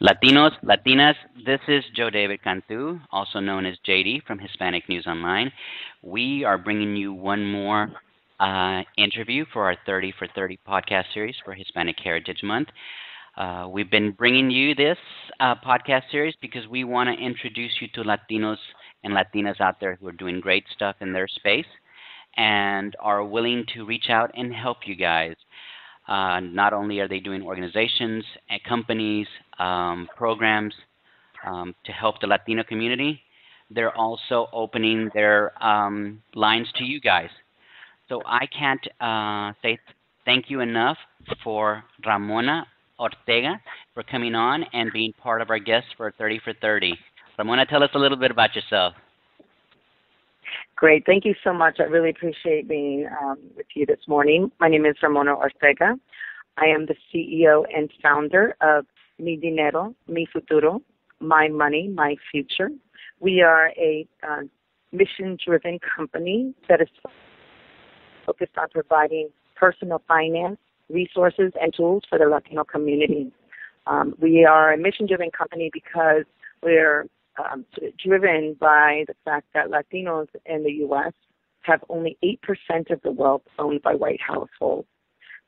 Latinos, Latinas, this is Joe David Cantu, also known as JD from Hispanic News Online. We are bringing you one more interview for our 30 for 30 podcast series for Hispanic Heritage Month. We've been bringing you this podcast series because we want to introduce you to Latinos and Latinas out there who are doing great stuff in their space and are willing to reach out and help you guys. Not only are they doing organizations and companies, programs to help the Latino community, they're also opening their lines to you guys. So I can't say thank you enough for Ramona Ortega for coming on and being part of our guests for 30 for 30. Ramona, tell us a little bit about yourself. Great. Thank you so much. I really appreciate being with you this morning. My name is Ramona Ortega. I am the CEO and founder of Mi Dinero, Mi Futuro, My Money, My Future. We are a mission-driven company that is focused on providing personal finance, resources, and tools for the Latino community. We are a mission-driven company because we're driven by the fact that Latinos in the U.S. have only 8% of the wealth owned by white households.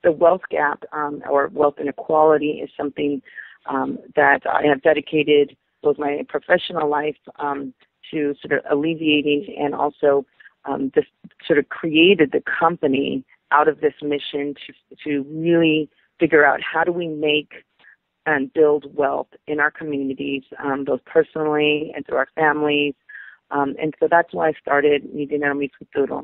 The wealth gap or wealth inequality is something that I have dedicated both my professional life to sort of alleviating, and also this sort of created the company out of this mission to really figure out how do we make and build wealth in our communities, both personally and through our families. And so that's why I started Mi Dinero, Mi Futuro.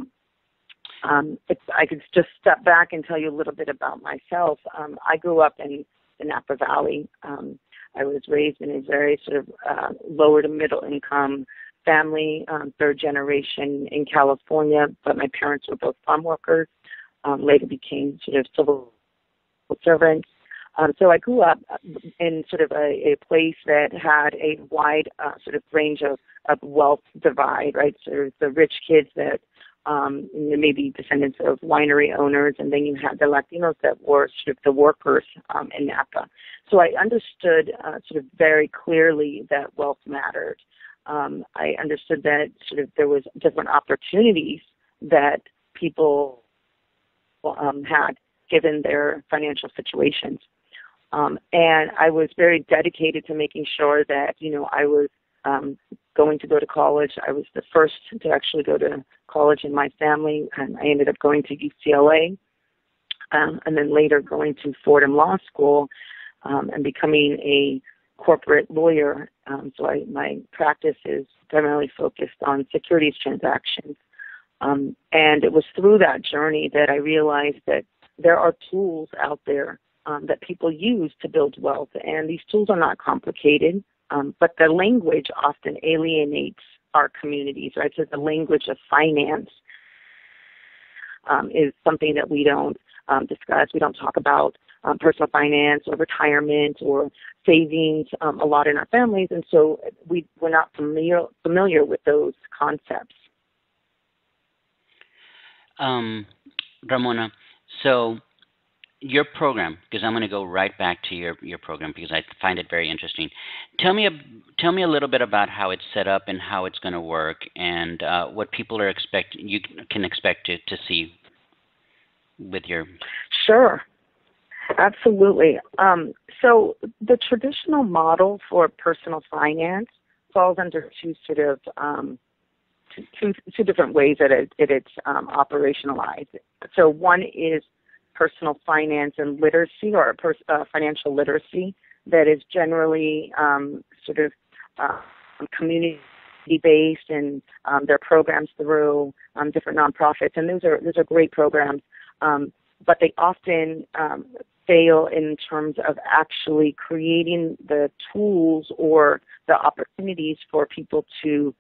I could just step back and tell you a little bit about myself. I grew up in the Napa Valley. I was raised in a very sort of lower to middle income family, third generation in California, but my parents were both farm workers, later became sort of civil servants. So I grew up in sort of a place that had a wide sort of range of wealth divide, right? So the rich kids that maybe descendants of winery owners, and then you had the Latinos that were sort of the workers in Napa. So I understood sort of very clearly that wealth mattered. I understood that sort of there was different opportunities that people had given their financial situations. And I was very dedicated to making sure that, I was going to go to college. I was the first to actually go to college in my family, and I ended up going to UCLA, and then later going to Fordham Law School and becoming a corporate lawyer. So my practice is primarily focused on securities transactions. And it was through that journey that I realized that there are tools out there that people use to build wealth, and these tools are not complicated, but the language often alienates our communities, right? So the language of finance is something that we don't discuss. We don't talk about personal finance or retirement or savings a lot in our families, and so we're not familiar with those concepts. Ramona, so your program, because I'm going to go right back to your program because I find it very interesting. Tell me a little bit about how it's set up and how it's going to work, and what people you can expect to see with your. Sure, absolutely. So the traditional model for personal finance falls under two sort of two different ways that it's operationalized. So one is personal finance and literacy, or financial literacy, that is generally sort of community-based, and there are programs through different nonprofits, and those are great programs, but they often fail in terms of actually creating the tools or the opportunities for people to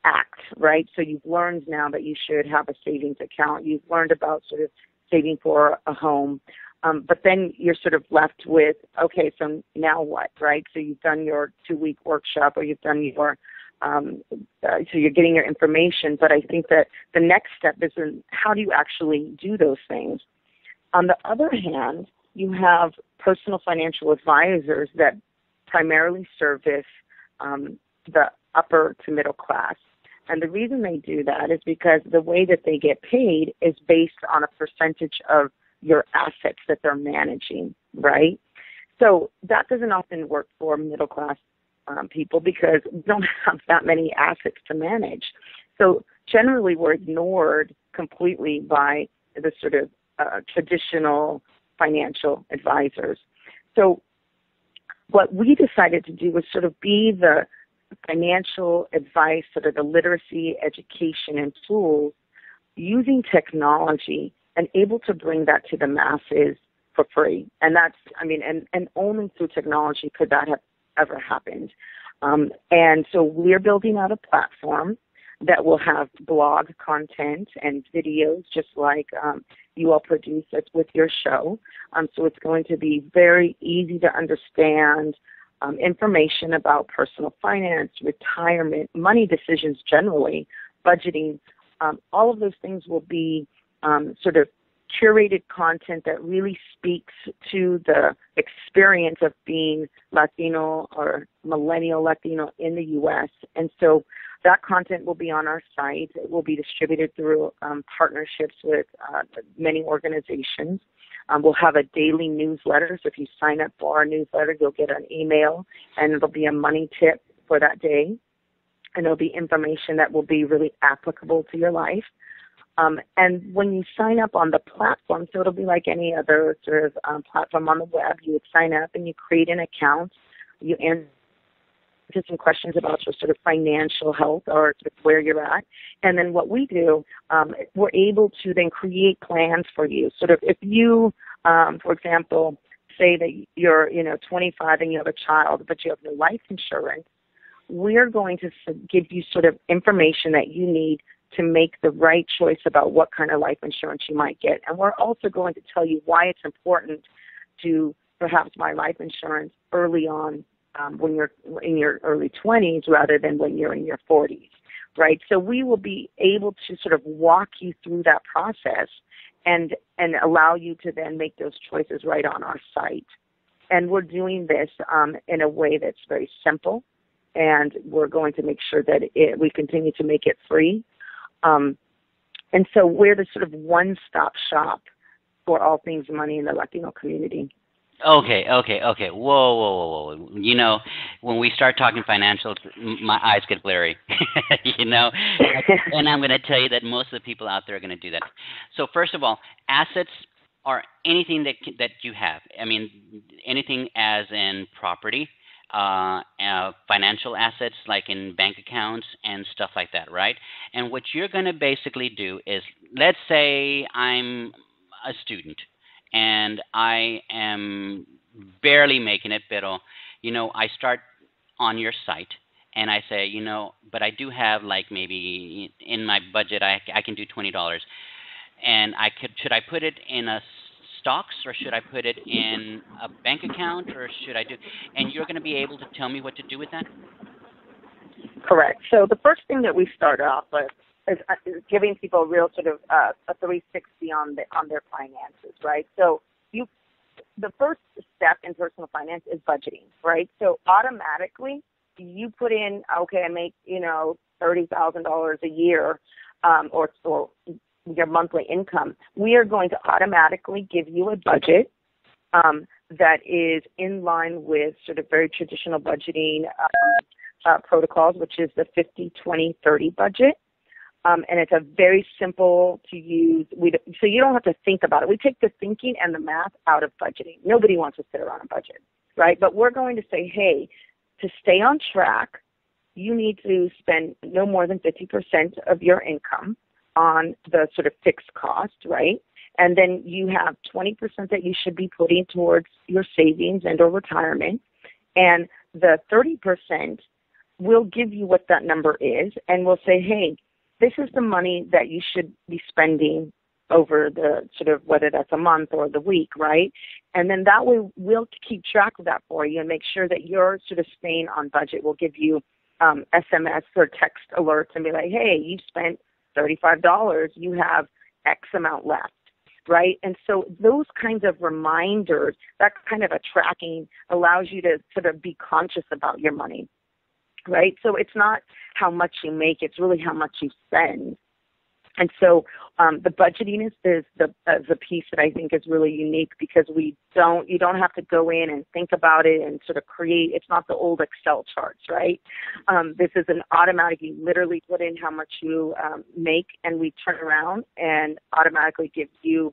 act, right? So you've learned now that you should have a savings account. You've learned about sort of saving for a home. But then you're sort of left with, okay, so now what, right? So you've done your 2-week workshop, or you've done your, so you're getting your information. But I think that the next step is in how do you actually do those things? On the other hand, you have personal financial advisors that primarily service the upper to middle class. And the reason they do that is because the way that they get paid is based on a percentage of your assets that they're managing, right? So that doesn't often work for middle class people because we don't have that many assets to manage. So generally we're ignored completely by the sort of traditional financial advisors. So what we decided to do was sort of be the financial advice, sort of the literacy, education, and tools using technology and able to bring that to the masses for free. And that's, I mean, and only through technology could that have ever happened. And so we're building out a platform that will have blog content and videos just like you all produce it with your show. So it's going to be very easy to understand information about personal finance, retirement, money decisions generally, budgeting. All of those things will be sort of curated content that really speaks to the experience of being Latino or millennial Latino in the U.S. And so that content will be on our site. It will be distributed through partnerships with many organizations. We'll have a daily newsletter. So if you sign up for our newsletter, you'll get an email, and it'll be a money tip for that day. And it'll be information that will be really applicable to your life. And when you sign up on the platform, so it'll be like any other sort of platform on the web, you would sign up and you create an account. You answer some questions about your sort of financial health or sort of where you're at. And then what we do, we're able to then create plans for you. Sort of if you, for example, say that you're, 25 and you have a child, but you have no life insurance, we're going to give you sort of information that you need to make the right choice about what kind of life insurance you might get. And we're also going to tell you why it's important to perhaps buy life insurance early on when you're in your early 20s rather than when you're in your 40s, right? So we will be able to sort of walk you through that process and allow you to then make those choices right on our site. And we're doing this in a way that's very simple, and we're going to make sure that we continue to make it free. And so we're the sort of one-stop shop for all things money in the Latino community. Okay. Whoa. When we start talking financials, my eyes get blurry. And I'm going to tell you that most of the people out there are going to do that. So first of all, assets are anything that you have. I mean, anything as in property, financial assets like in bank accounts and stuff like that, right? And what you're going to basically do is, let's say I'm a student and I am barely making it, pero, I start on your site and I say, but I do have like maybe in my budget, I can do $20. And should I put it in a stocks or should I put it in a bank account or should I do, and you're going to be able to tell me what to do with that? Correct. So the first thing that we start off with is giving people a real sort of a 360 on their finances, right? So the first step in personal finance is budgeting, right? So automatically you put in, okay, I make $30,000 a year, or your monthly income. We are going to automatically give you a budget that is in line with sort of very traditional budgeting protocols, which is the 50-20-30 budget. And it's a very simple to use. So you don't have to think about it. We take the thinking and the math out of budgeting. Nobody wants to sit around a budget, right? But we're going to say, hey, to stay on track, you need to spend no more than 50% of your income on the sort of fixed cost, right? And then you have 20% that you should be putting towards your savings and or retirement. And the 30% will give you what that number is, and we'll say, hey, this is the money that you should be spending over the sort of, whether that's a month or the week, right? And then that way we'll keep track of that for you and make sure that you're sort of staying on budget. We'll give you SMS or text alerts and be like, hey, you spent $35, you have X amount left. right? And so those kinds of reminders, that kind of a tracking allows you to sort of be conscious about your money, right? So it's not how much you make, it's really how much you spend. And so the budgeting is the piece that I think is really unique, because you don't have to go in and think about it and sort of create. It's not the old Excel charts, right? This is an automatic. You literally put in how much you make, and we turn around and automatically give you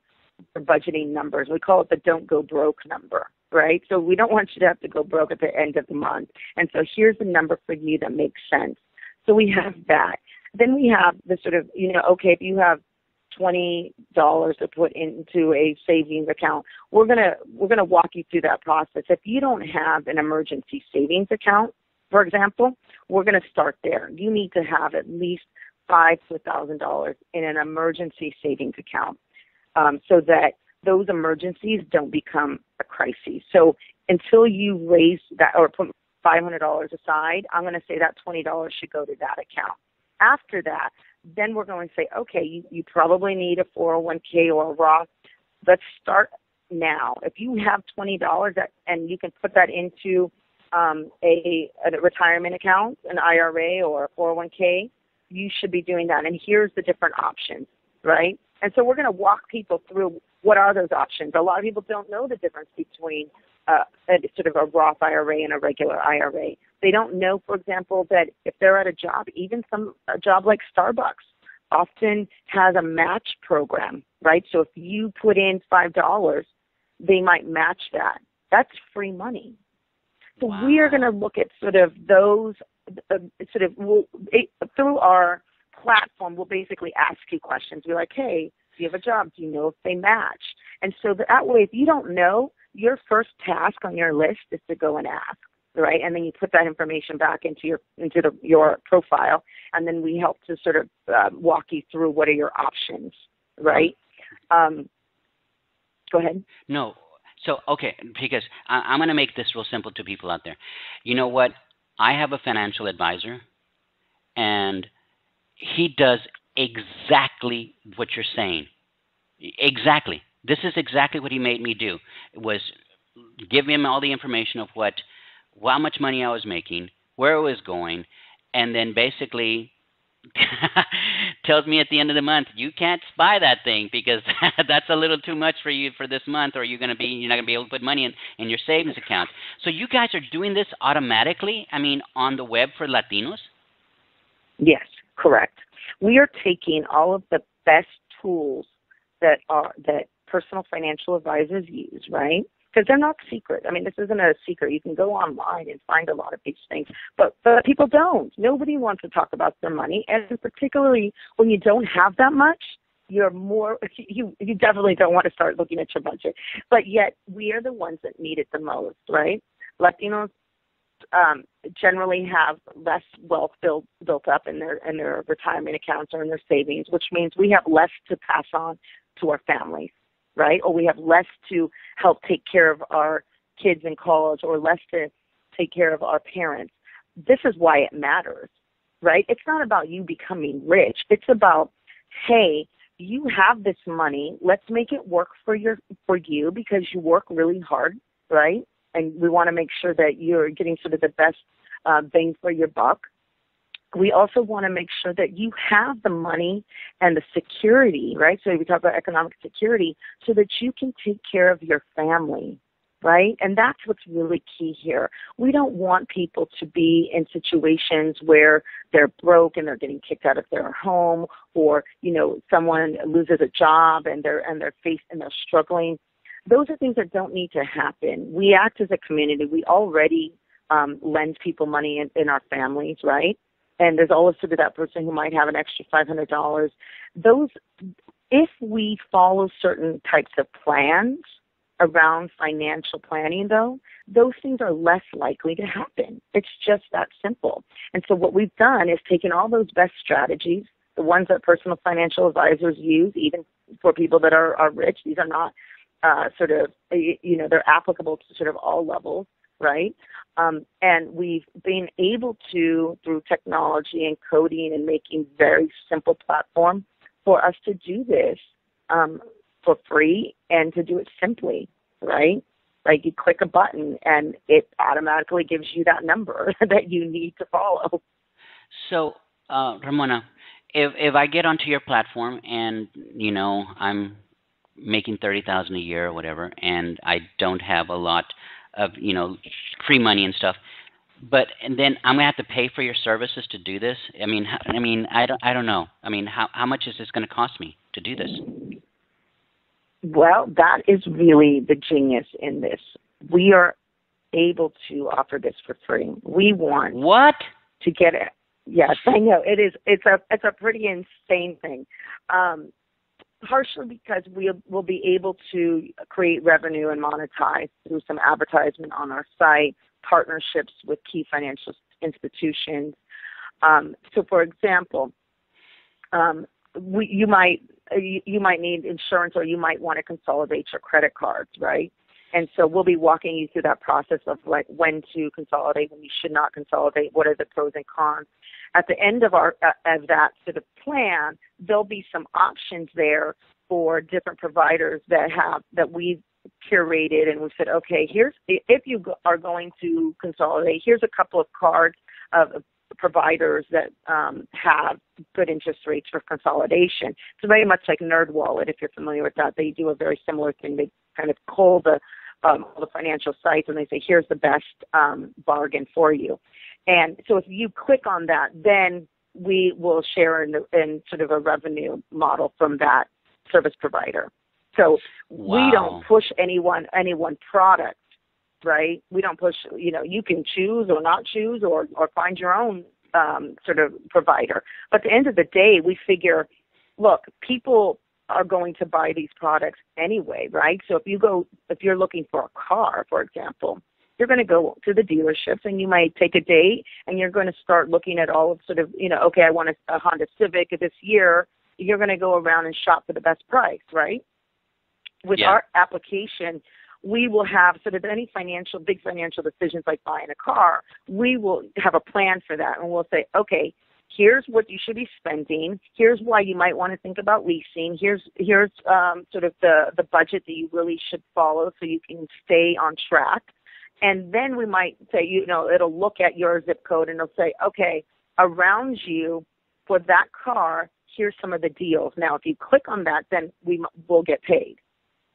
the budgeting numbers. We call it the don't go broke number, right? So we don't want you to have to go broke at the end of the month. And so here's the number for you that makes sense. So we have that. Then we have the sort of, okay, if you have $20 to put into a savings account, we're gonna walk you through that process. If you don't have an emergency savings account, for example, we're gonna start there. You need to have at least $5,000 to $1,000 in an emergency savings account, so that those emergencies don't become a crisis. So until you raise that or put $500 aside, I'm going to say that $20 should go to that account. After that, then we're going to say, okay, you probably need a 401k or a Roth. Let's start now. If you have $20 and you can put that into a retirement account, an IRA or a 401k, you should be doing that. And here's the different options, right? And so we're going to walk people through what are those options. A lot of people don't know the difference between sort of a Roth IRA and a regular IRA. They don't know, for example, that if they're at a job, even a job like Starbucks often has a match program, right? So if you put in $5, they might match that. That's free money. So Wow. we are going to look at sort of those, through our platform, we'll basically ask you questions. We're like, hey, do you have a job? Do you know if they match? And so that way, if you don't know, your first task on your list is to go and ask, right? And then you put that information back into your profile, and then we help to sort of walk you through what are your options, right? Go ahead. No. So, okay, because I'm going to make this real simple to people out there. You know what? I have a financial advisor, and he does exactly what you're saying. Exactly. This is exactly what he made me do. It was give him all the information of how much money I was making, where it was going, and then basically tells me at the end of the month, you can't buy that thing because that's a little too much for you for this month, or you're not gonna be able to put money in your savings account. So you guys are doing this automatically, on the web for Latinos? Yes, correct. We are taking all of the best tools that personal financial advisors use, right? Because they're not secret. This isn't a secret. You can go online and find a lot of these things, but people don't. Nobody wants to talk about their money, and particularly when you don't have that much, you definitely don't want to start looking at your budget. But yet, we are the ones that need it the most, right? Latinos generally have less wealth built up in their retirement accounts or in their savings, which means we have less to pass on to our families, right? Or we have less to help take care of our kids in college, or less to take care of our parents. This is why it matters, right? It's not about you becoming rich. It's about, hey, you have this money. Let's make it work for you because you work really hard, right? And we want to make sure that you're getting sort of the best bang for your buck. We also want to make sure that you have the money and the security, right? So we talk about economic security, so that you can take care of your family, right? And that's what's really key here. We don't want people to be in situations where they're broke and they're getting kicked out of their home, or, someone loses a job and they're struggling. Those are things that don't need to happen. We act as a community. We already lend people money in our families, right? And there's always sort of that person who might have an extra $500. If we follow certain types of plans around financial planning, though, those things are less likely to happen. It's just that simple. And so what we've done is taken all those best strategies, the ones that personal financial advisors use, even for people that are rich. These are not they're applicable to sort of all levels, right? And we've been able to, through technology and coding and making very simple platform, for us to do this for free and to do it simply, right? Like you click a button and it automatically gives you that number that you need to follow. So, Ramona, if I get onto your platform and I'm making 30,000 a year or whatever, and I don't have a lot of free money and stuff, and then I'm gonna have to pay for your services to do this. I don't know. I mean, how much is this going to cost me to do this? Well, that is really the genius in this. We are able to offer this for free. We want What? to get it. Yes, I know it is. It's a pretty insane thing. Partially because we will be able to create revenue and monetize through some advertisement on our site, partnerships with key financial institutions. So, for example, you might need insurance, or you might want to consolidate your credit cards, right? And so we'll be walking you through that process of like when to consolidate, when you should not consolidate, what are the pros and cons. At the end of that sort of plan, there'll be some options there for different providers that we've curated, and we said, okay, if you are going to consolidate, here's a couple of cards of providers that have good interest rates for consolidation. It's very much like NerdWallet, if you're familiar with that. They do a very similar thing. They kind of call all the financial sites and they say, here's the best bargain for you. And so if you click on that, then we will share in sort of a revenue model from that service provider. So Wow. We don't push any one product, right? We don't push, you can choose or not choose or find your own sort of provider. But at the end of the day, we figure, look, people are going to buy these products anyway, right? So if you're looking for a car, for example, you're going to go to the dealerships and you might take a date and you're going to start looking at all of sort of, okay, I want a Honda Civic this year. You're going to go around and shop for the best price, right? With our application, we will have sort of any big financial decisions like buying a car. We will have a plan for that, and we'll say, okay, here's what you should be spending. Here's why you might want to think about leasing. Here's sort of the budget that you really should follow so you can stay on track. And then we might say, it'll look at your zip code and it'll say, okay, around you for that car, here's some of the deals. Now, if you click on that, then we'll get paid,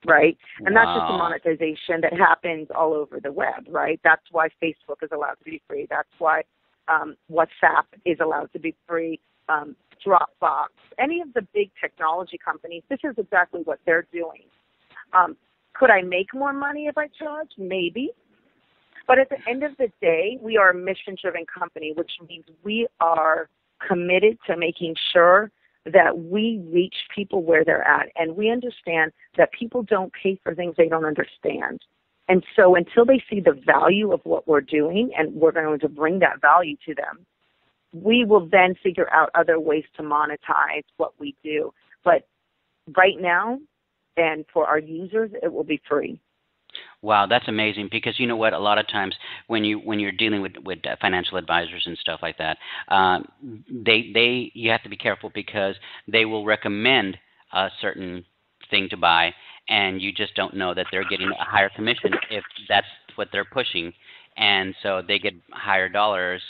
right? And that's just a monetization that happens all over the web, right? That's why Facebook is allowed to be free. That's why WhatsApp is allowed to be free. Dropbox, any of the big technology companies, this is exactly what they're doing. Could I make more money if I charge? Maybe. But at the end of the day, we are a mission-driven company, which means we are committed to making sure that we reach people where they're at. And we understand that people don't pay for things they don't understand. And so until they see the value of what we're doing, and we're going to bring that value to them, we will then figure out other ways to monetize what we do. But right now, and for our users, it will be free. Wow, that's amazing, because you know what? A lot of times when you're dealing with financial advisors and stuff like that, you have to be careful, because they will recommend a certain thing to buy, and you just don't know that they're getting a higher commission if that's what they're pushing, and so they get higher dollars,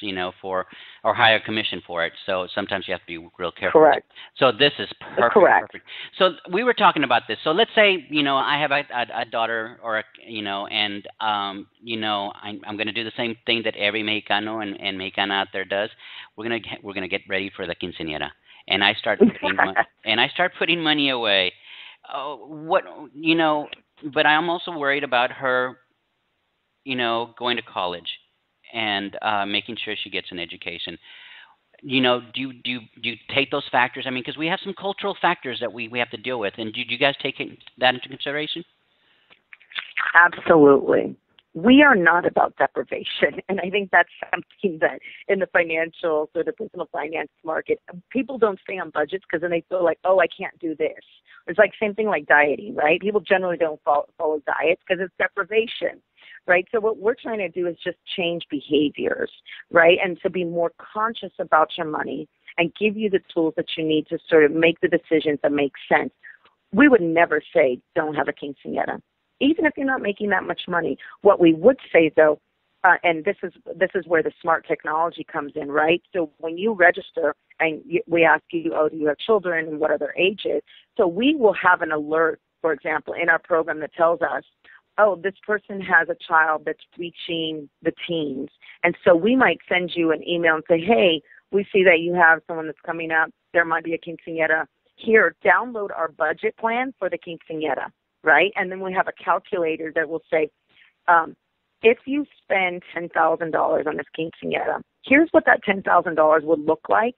or higher commission for it. So sometimes you have to be real careful. Correct. So this is perfect. Correct. Perfect. So we were talking about this. So let's say I have a daughter, or and I'm going to do the same thing that every Mexicano and Mexicana out there does. We're gonna get ready for the quinceañera, and I start putting money away. But I'm also worried about her, going to college and making sure she gets an education. Do you take those factors? I mean, because we have some cultural factors that we have to deal with, and do you guys take that into consideration? Absolutely. We are not about deprivation, and I think that's something that in the financial, sort of personal finance market, people don't stay on budgets because then they feel like, oh, I can't do this. It's like same thing like dieting, right? People generally don't follow diets because it's deprivation, right? So what we're trying to do is just change behaviors, right? And to be more conscious about your money and give you the tools that you need to sort of make the decisions that make sense. we would never say don't have a quinceañera, even if you're not making that much money. What we would say, though, and this is where the smart technology comes in, right? So when you register and we ask you, oh, do you have children and what are their ages? So we will have an alert, for example, in our program that tells us, oh, this person has a child that's reaching the teens. And so we might send you an email and say, hey, we see that you have someone that's coming up. There might be a quinceañera. Here, download our budget plan for the quinceañera, right? And then we have a calculator that will say, if you spend $10,000 on this quinceañera, here's what that $10,000 would look like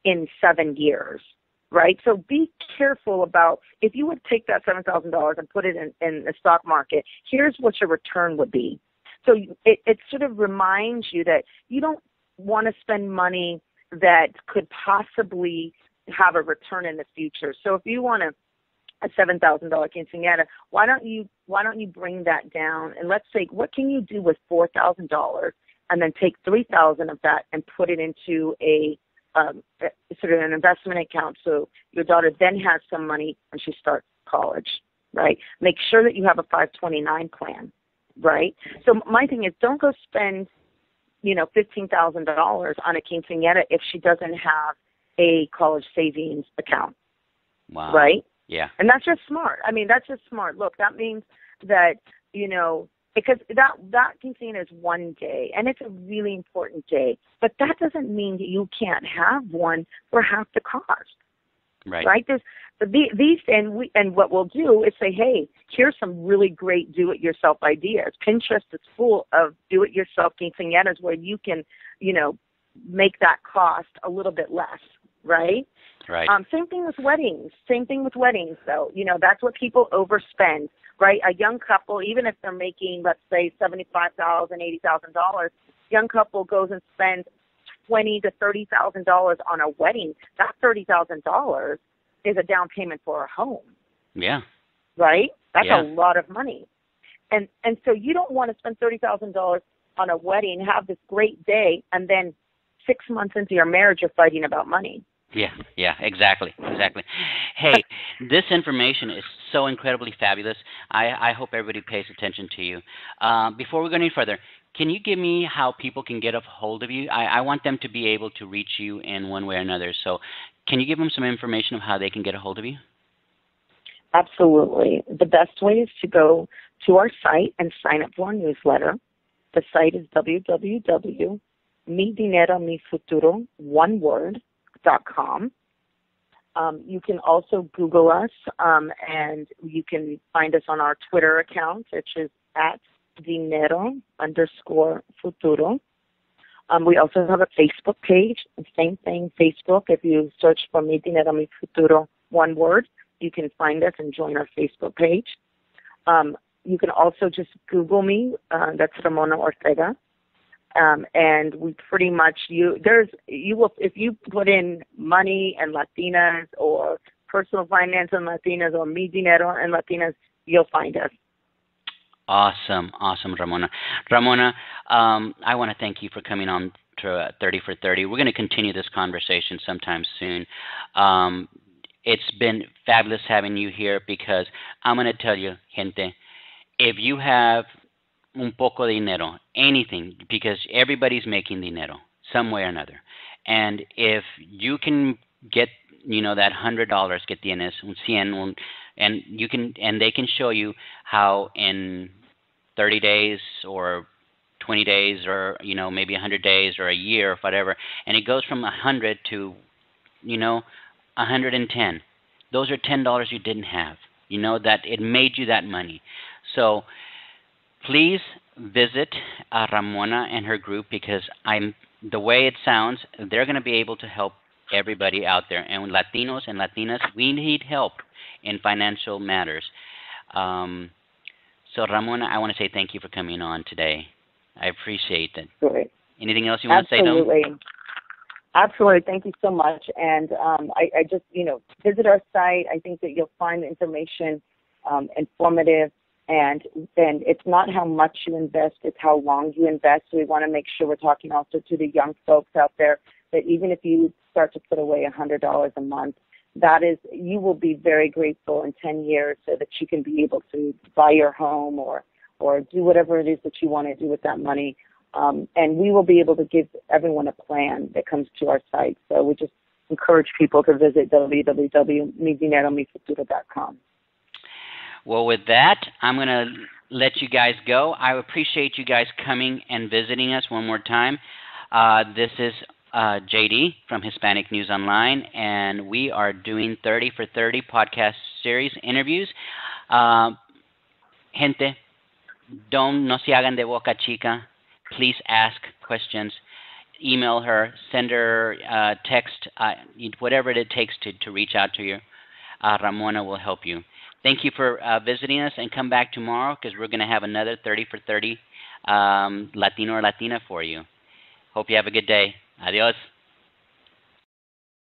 in 7 years, right? So be careful about, if you would take that $7,000 and put it in the stock market, here's what your return would be. So it sort of reminds you that you don't want to spend money that could possibly have a return in the future. So if you want a $7,000 quinceañera, why don't you bring that down, and let's say, what can you do with $4,000 and then take $3,000 of that and put it into a sort of an investment account, so your daughter then has some money when she starts college, right? Make sure that you have a 529 plan, right? So my thing is, don't go spend, $15,000 on a quinceañera if she doesn't have a college savings account. Wow. Right? Yeah. And that's just smart. I mean, that's just smart. Look, that means that, because that quinceañera is one day, and it's a really important day. But that doesn't mean that you can't have one for half the cost. Right. Right? There's and what we'll do is say, hey, here's some really great do-it-yourself ideas. Pinterest is full of do-it-yourself quinceañeras where you can, make that cost a little bit less. Right? Right. Same thing with weddings. Though. That's what people overspend, right? A young couple, even if they're making, let's say, $75,000, $80,000, young couple goes and spends $20,000 to $30,000 on a wedding. That $30,000 is a down payment for a home. Yeah. Right? That's Yeah. a lot of money. And so you don't want to spend $30,000 on a wedding, have this great day, and then 6 months into your marriage, you're fighting about money. Yeah, exactly. Hey, this information is so incredibly fabulous. I hope everybody pays attention to you. Before we go any further, can you give me how people can get a hold of you? I want them to be able to reach you in one way or another. So can you give them some information of how they can get a hold of you? Absolutely. The best way is to go to our site and sign up for our newsletter. The site is www.midinero.mifuturo, one word, .com. You can also Google us, and you can find us on our Twitter account, which is @dinero_futuro. We also have a Facebook page. Same thing, Facebook. If you search for Mi Dinero, Mi Futuro, one word, you can find us and join our Facebook page. You can also just Google me. That's Ramona Ortega. And we pretty much if you put in money and Latinas or personal finance and Latinas or Mi Dinero and Latinas, you'll find us. Awesome, Ramona. Ramona, I want to thank you for coming on to 30 for 30. We're going to continue this conversation sometime soon. It's been fabulous having you here because I'm going to tell you, gente, if you have un poco de dinero, anything, because everybody's making dinero some way or another. And if you can get, that $100 que tienes, un 100, and they can show you how in 30 days or 20 days or, maybe 100 days or a year or whatever, and it goes from 100 to, 110. Those are $10 you didn't have, that it made you that money. So please visit Ramona and her group because the way it sounds, they're going to be able to help everybody out there. And Latinos and Latinas, we need help in financial matters. So Ramona, I want to say thank you for coming on today. I appreciate it. Great. Anything else you want to say, though? Absolutely. Thank you so much. And I just, visit our site. I think that you'll find the information informative. And it's not how much you invest, it's how long you invest. So we want to make sure we're talking also to the young folks out there that even if you start to put away $100 a month, that is, you will be very grateful in 10 years so that you can be able to buy your home or do whatever it is that you want to do with that money. And we will be able to give everyone a plan that comes to our site. So we just encourage people to visit www.midineromifuturo.com. Well, with that, I'm going to let you guys go. I appreciate you guys coming and visiting us one more time. This is JD from Hispanic News Online, and we are doing 30 for 30 podcast series interviews. Gente, no se hagan de boca chica. Please ask questions. Email her, send her text, whatever it takes to reach out to you. Ramona will help you. Thank you for visiting us, and come back tomorrow because we're going to have another 30 for 30 Latino or Latina for you. Hope you have a good day. Adios.